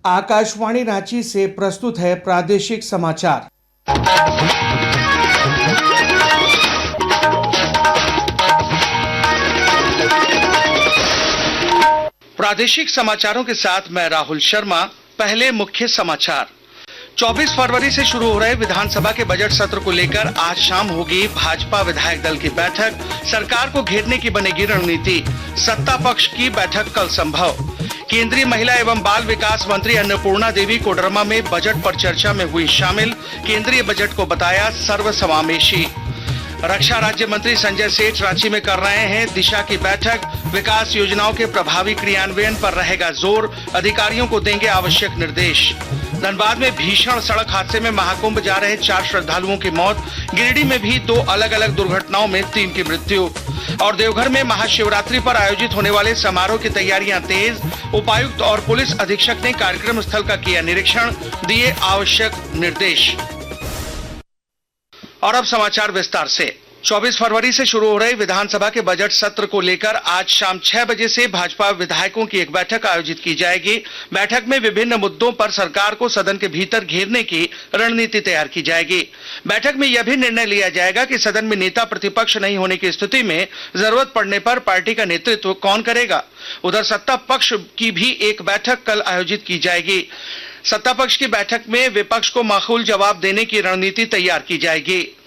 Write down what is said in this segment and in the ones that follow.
आकाशवाणी रांची से प्रस्तुत है प्रादेशिक समाचार। प्रादेशिक समाचारों के साथ मैं राहुल शर्मा। पहले मुख्य समाचार। 24 फरवरी से शुरू हो रहे विधानसभा के बजट सत्र को लेकर आज शाम होगी भाजपा विधायक दल की बैठक। सरकार को घेरने की बनेगी रणनीति। सत्ता पक्ष की बैठक कल संभव। केंद्रीय महिला एवं बाल विकास मंत्री अन्नपूर्णा देवी कोडरमा में बजट पर चर्चा में हुई शामिल। केंद्रीय बजट को बताया सर्वसमावेशी। रक्षा राज्य मंत्री संजय सेठ रांची में कर रहे हैं दिशा की बैठक। विकास योजनाओं के प्रभावी क्रियान्वयन पर रहेगा जोर। अधिकारियों को देंगे आवश्यक निर्देश। धनबाद में भीषण सड़क हादसे में महाकुंभ जा रहे 4 श्रद्धालुओं की मौत। गिरिडीह में भी 2 अलग अलग दुर्घटनाओं में 3 की मृत्यु। और देवघर में महाशिवरात्रि पर आयोजित होने वाले समारोह की तैयारियां तेज। उपायुक्त और पुलिस अधीक्षक ने कार्यक्रम स्थल का किया निरीक्षण, दिए आवश्यक निर्देश। और अब समाचार विस्तार से। 24 फरवरी से शुरू हो रहे विधानसभा के बजट सत्र को लेकर आज शाम 6 बजे से भाजपा विधायकों की एक बैठक आयोजित की जाएगी। बैठक में विभिन्न मुद्दों पर सरकार को सदन के भीतर घेरने की रणनीति तैयार की जाएगी। बैठक में यह भी निर्णय लिया जाएगा कि सदन में नेता प्रतिपक्ष नहीं होने की स्थिति में जरूरत पड़ने पर पार्टी का नेतृत्व कौन करेगा। उधर सत्ता पक्ष की भी एक बैठक कल आयोजित की जाएगी। सत्ता पक्ष की बैठक में विपक्ष को माकूल जवाब देने की रणनीति तैयार की जाएगी।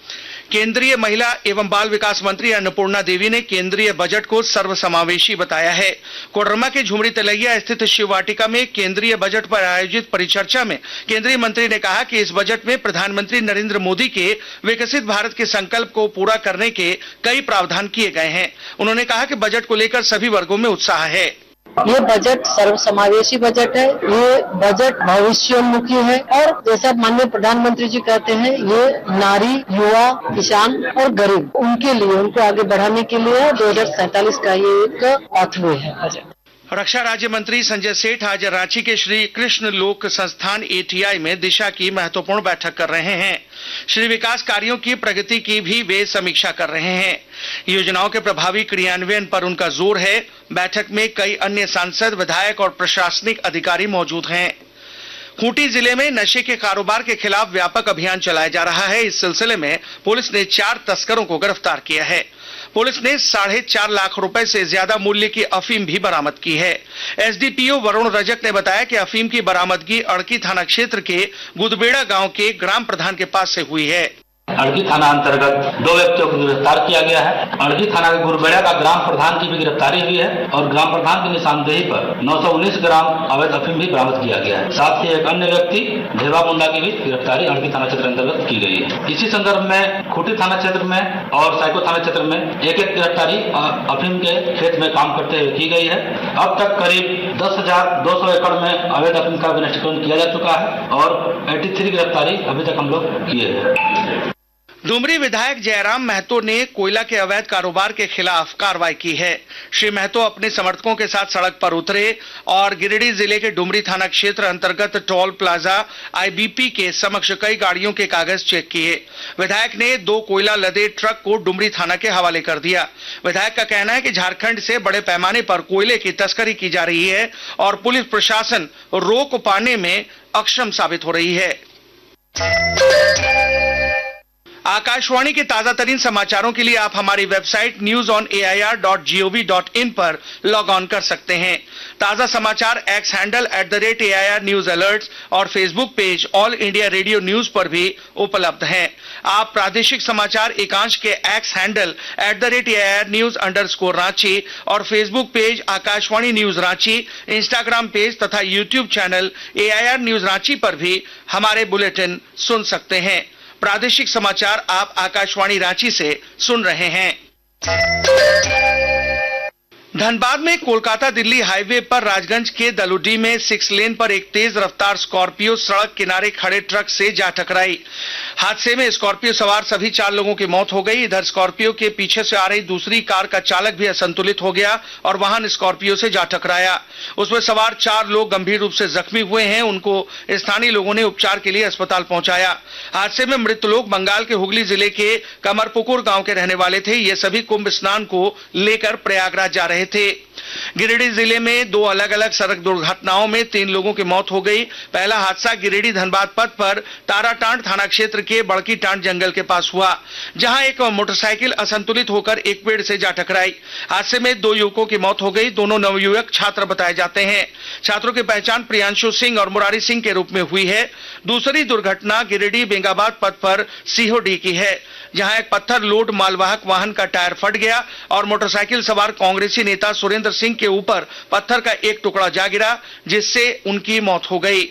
केंद्रीय महिला एवं बाल विकास मंत्री अन्नपूर्णा देवी ने केंद्रीय बजट को सर्वसमावेशी बताया है। कोडरमा के झुमरी तलैया स्थित शिव वाटिका में केंद्रीय बजट पर आयोजित परिचर्चा में केंद्रीय मंत्री ने कहा कि इस बजट में प्रधानमंत्री नरेंद्र मोदी के विकसित भारत के संकल्प को पूरा करने के कई प्रावधान किए गए हैं। उन्होंने कहा कि बजट को लेकर सभी वर्गों में उत्साह है। ये बजट सर्वसमावेशी बजट है। ये बजट भविष्योन्मुखी है और जैसा माननीय प्रधानमंत्री जी कहते हैं, ये नारी, युवा, किसान और गरीब उनके लिए, उनको आगे बढ़ाने के लिए 2047 का ये एक पाथवे है बजट। रक्षा राज्य मंत्री संजय सेठ आज रांची के श्री कृष्ण लोक संस्थान ATI में दिशा की महत्वपूर्ण बैठक कर रहे हैं। श्री विकास कार्यों की प्रगति की भी वे समीक्षा कर रहे हैं। योजनाओं के प्रभावी क्रियान्वयन पर उनका जोर है। बैठक में कई अन्य सांसद, विधायक और प्रशासनिक अधिकारी मौजूद हैं। खूंटी जिले में नशे के कारोबार के खिलाफ व्यापक अभियान चलाया जा रहा है। इस सिलसिले में पुलिस ने 4 तस्करों को गिरफ्तार किया है। पुलिस ने 4.5 लाख रुपए से ज्यादा मूल्य की अफीम भी बरामद की है। SDPO वरुण रजक ने बताया कि अफीम की बरामदगी अड़की थाना क्षेत्र के गुदबेड़ा गांव के ग्राम प्रधान के पास से हुई है। अड़की थाना अंतर्गत 2 व्यक्तियों को गिरफ्तार किया गया है। अड़की थाना के गुरबेड़ा का ग्राम प्रधान की भी गिरफ्तारी हुई है और ग्राम प्रधान की निशानदेही पर 919 ग्राम अवैध अफीम भी बरामद किया गया है। साथ ही एक अन्य व्यक्ति ढेवा मुंडा की भी गिरफ्तारी अड़की थाना क्षेत्र अंतर्गत की गई है। इसी संदर्भ में खूंटी थाना क्षेत्र में और साइको थाना क्षेत्र में एक गिरफ्तारी अफीम के खेत में काम करते हुए की गई है। अब तक करीब 10,200 एकड़ में अवैध अफीम का विनिष्टीकरण किया जा चुका है और 83 गिरफ्तारी अभी तक हम लोग किए हैं। डुमरी विधायक जयराम महतो ने कोयला के अवैध कारोबार के खिलाफ कार्रवाई की है। श्री महतो अपने समर्थकों के साथ सड़क पर उतरे और गिरिडीह जिले के डुमरी थाना क्षेत्र अंतर्गत टोल प्लाजा IBP के समक्ष कई गाड़ियों के कागज चेक किए। विधायक ने 2 कोयला लदे ट्रक को डुमरी थाना के हवाले कर दिया। विधायक का कहना है कि झारखंड से बड़े पैमाने पर कोयले की तस्करी की जा रही है और पुलिस प्रशासन रोक पाने में अक्षम साबित हो रही है। आकाशवाणी के ताजा तरीन समाचारों के लिए आप हमारी वेबसाइट newsonair.gov.in पर लॉग ऑन कर सकते हैं। ताजा समाचार X handle @AIR news alerts और Facebook page all India radio news पर भी उपलब्ध हैं। आप प्रादेशिक समाचार एकांश के X हैंडल @AIR न्यूज_रांची और Facebook page Akashvani news Ranchi, Instagram page तथा YouTube channel AIR news Ranchi पर भी हमारे बुलेटिन सुन सकते हैं। प्रादेशिक समाचार आप आकाशवाणी रांची से सुन रहे हैं। धनबाद में कोलकाता दिल्ली हाईवे पर राजगंज के दलुडी में 6 लेन पर एक तेज रफ्तार स्कॉर्पियो सड़क किनारे खड़े ट्रक से जा टकराई। हादसे में स्कॉर्पियो सवार सभी 4 लोगों की मौत हो गई। इधर स्कॉर्पियो के पीछे से आ रही दूसरी कार का चालक भी असंतुलित हो गया और वाहन स्कॉर्पियो से जा टकराया। उसमें सवार 4 लोग गंभीर रूप से जख्मी हुए हैं। उनको स्थानीय लोगों ने उपचार के लिए अस्पताल पहुंचाया। हादसे में मृत लोग बंगाल के हुगली जिले के कमरपुकुर गांव के रहने वाले थे। ये सभी कुंभ स्नान को लेकर प्रयागराज जा रहे थे। गिरिडीह जिले में 2 अलग अलग सड़क दुर्घटनाओं में 3 लोगों की मौत हो गई। पहला हादसा गिरिडीह धनबाद पथ पर ताराटांड थाना क्षेत्र के बड़की टांड जंगल के पास हुआ, जहां एक मोटरसाइकिल असंतुलित होकर एक पेड़ से जा टकराई। हादसे में 2 युवकों की मौत हो गई। दोनों नवयुवक छात्र बताए जाते हैं। छात्रों की पहचान प्रियांशु सिंह और मुरारी सिंह के रूप में हुई है। दूसरी दुर्घटना गिरिडीह बेंगाबाद पथ पर सीहोडी की है, जहां एक पत्थर लोड मालवाहक वाहन का टायर फट गया और मोटरसाइकिल सवार कांग्रेसी नेता सुरेंद्र सिंह के ऊपर पत्थर का एक टुकड़ा जा गिरा, जिससे उनकी मौत हो गई।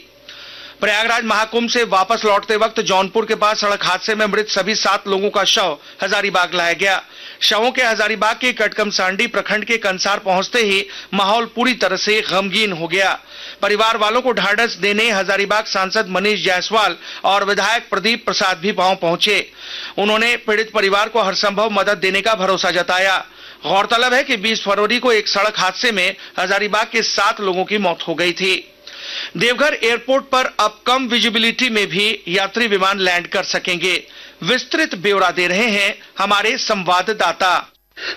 प्रयागराज महाकुंभ से वापस लौटते वक्त जौनपुर के पास सड़क हादसे में मृत सभी 7 लोगों का शव हजारीबाग लाया गया। शवों के हजारीबाग के कटकमसांडी प्रखंड के कंसार पहुंचते ही माहौल पूरी तरह से गमगीन हो गया। परिवार वालों को ढांढस देने हजारीबाग सांसद मनीष जायसवाल और विधायक प्रदीप प्रसाद भी गांव पहुंचे। उन्होंने पीड़ित परिवार को हर संभव मदद देने का भरोसा जताया। गौरतलब है कि 20 फरवरी को एक सड़क हादसे में हजारीबाग के 7 लोगों की मौत हो गई थी। देवघर एयरपोर्ट पर अब कम विजिबिलिटी में भी यात्री विमान लैंड कर सकेंगे। विस्तृत ब्यौरा दे रहे हैं हमारे संवाददाता।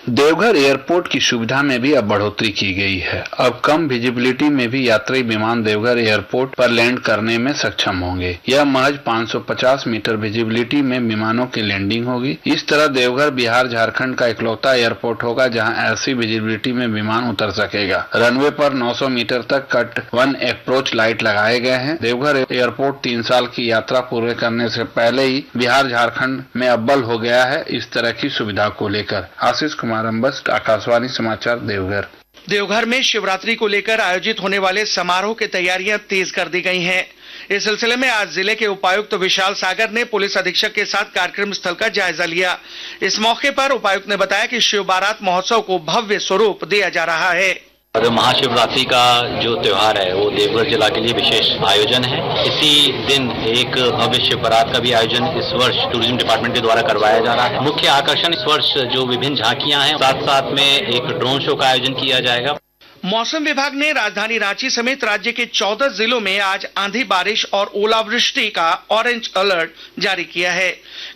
देवघर एयरपोर्ट की सुविधा में भी अब बढ़ोतरी की गई है। अब कम विजिबिलिटी में भी यात्री विमान देवघर एयरपोर्ट पर लैंड करने में सक्षम होंगे। यह महज 550 मीटर विजिबिलिटी में विमानों की लैंडिंग होगी। इस तरह देवघर बिहार झारखंड का इकलौता एयरपोर्ट होगा जहां ऐसी विजिबिलिटी में विमान उतर सकेगा। रनवे पर 900 मीटर तक कट 1 अप्रोच लाइट लगाए गए हैं। देवघर एयरपोर्ट 3 साल की यात्रा पूरे करने से पहले ही बिहार झारखंड में अव्वल हो गया है इस तरह की सुविधा को लेकर। कुमार अम्बस्ट, आकाशवाणी समाचार, देवघर। देवघर में शिवरात्रि को लेकर आयोजित होने वाले समारोह की तैयारियां तेज कर दी गई हैं। इस सिलसिले में आज जिले के उपायुक्त विशाल सागर ने पुलिस अधीक्षक के साथ कार्यक्रम स्थल का जायजा लिया। इस मौके पर उपायुक्त ने बताया कि शिव बारात महोत्सव को भव्य स्वरूप दिया जा रहा है। और महाशिवरात्रि का जो त्योहार है वो देवघर जिला के लिए विशेष आयोजन है। इसी दिन एक भव्य शिव बारात का भी आयोजन इस वर्ष टूरिज्म डिपार्टमेंट के द्वारा करवाया जा रहा है। मुख्य आकर्षण इस वर्ष जो विभिन्न झांकियां हैं, साथ साथ में एक ड्रोन शो का आयोजन किया जाएगा। मौसम विभाग ने राजधानी रांची समेत राज्य के 14 जिलों में आज आंधी बारिश और ओलावृष्टि का ऑरेंज अलर्ट जारी किया है।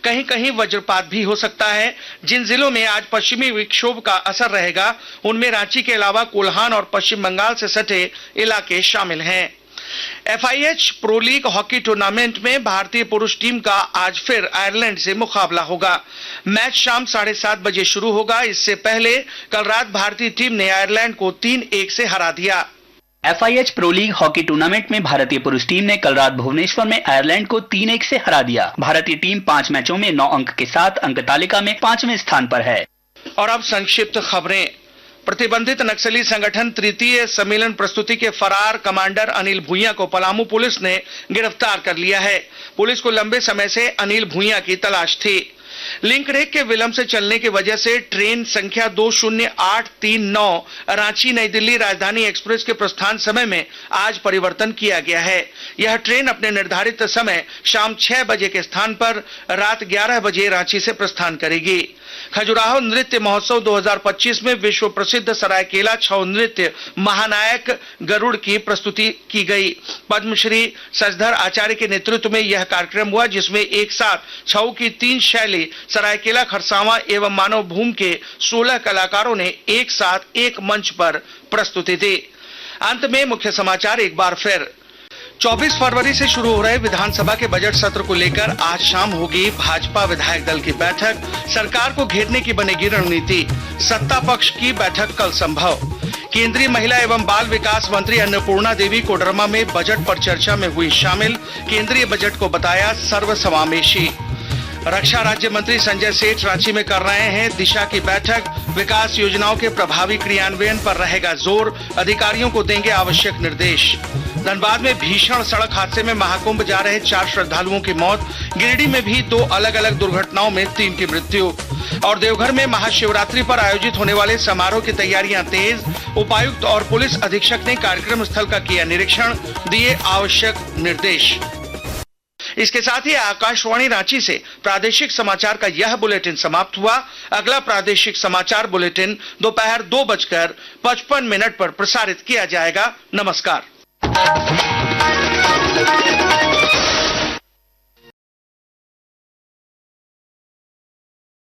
कहीं कहीं वज्रपात भी हो सकता है। जिन जिलों में आज पश्चिमी विक्षोभ का असर रहेगा उनमें रांची के अलावा कोल्हान और पश्चिम बंगाल से सटे इलाके शामिल हैं। FIH pro league hockey tournament में भारतीय पुरुष टीम का आज फिर आयरलैंड से मुकाबला होगा। मैच शाम 7:30 बजे शुरू होगा। इससे पहले कल रात भारतीय टीम ने आयरलैंड को 3-1 से हरा दिया। FIH pro league hockey tournament में भारतीय पुरुष टीम ने कल रात भुवनेश्वर में आयरलैंड को 3-1 से हरा दिया। भारतीय टीम 5 मैचों में 9 अंक के साथ अंक तालिका में 5वें स्थान पर है। और अब संक्षिप्त खबरें। प्रतिबंधित नक्सली संगठन तृतीय सम्मेलन प्रस्तुति के फरार कमांडर अनिल भूइया को पलामू पुलिस ने गिरफ्तार कर लिया है। पुलिस को लंबे समय से अनिल भूइया की तलाश थी। लिंक रेक के विलंब से चलने की वजह से ट्रेन संख्या 20839 रांची नई दिल्ली राजधानी एक्सप्रेस के प्रस्थान समय में आज परिवर्तन किया गया है। यह ट्रेन अपने निर्धारित समय शाम 6 बजे के स्थान पर रात 11 बजे रांची से प्रस्थान करेगी। खजुराहो नृत्य महोत्सव 2025 में विश्व प्रसिद्ध सरायकेला छऊ नृत्य महानायक गरुड़ की प्रस्तुति की गई। पद्मश्री सजधर आचार्य के नेतृत्व में यह कार्यक्रम हुआ, जिसमें एक साथ छऊ की 3 शैली सरायकेला, खरसावां एवं मानव भूमि के 16 कलाकारों ने एक साथ एक मंच पर प्रस्तुति दी। अंत में मुख्य समाचार एक बार फिर। 24 फरवरी से शुरू हो रहे विधानसभा के बजट सत्र को लेकर आज शाम होगी भाजपा विधायक दल की बैठक। सरकार को घेरने की बनेगी रणनीति। सत्ता पक्ष की बैठक कल संभव। केंद्रीय महिला एवं बाल विकास मंत्री अन्नपूर्णा देवी कोडरमा में बजट पर चर्चा में हुई शामिल। केंद्रीय बजट को बताया सर्वसमावेशी। रक्षा राज्य मंत्री संजय सेठ रांची में कर रहे हैं दिशा की बैठक। विकास योजनाओं के प्रभावी क्रियान्वयन पर रहेगा जोर। अधिकारियों को देंगे आवश्यक निर्देश। धनबाद में भीषण सड़क हादसे में महाकुंभ जा रहे 4 श्रद्धालुओं की मौत। गिरिडीह में भी 2 अलग अलग दुर्घटनाओं में 3 की मृत्यु। और देवघर में महाशिवरात्रि पर आयोजित होने वाले समारोह की तैयारियां तेज। उपायुक्त और पुलिस अधीक्षक ने कार्यक्रम स्थल का किया निरीक्षण, दिए आवश्यक निर्देश। इसके साथ ही आकाशवाणी रांची से प्रादेशिक समाचार का यह बुलेटिन समाप्त हुआ। अगला प्रादेशिक समाचार बुलेटिन दोपहर 2:55 पर प्रसारित किया जाएगा। नमस्कार।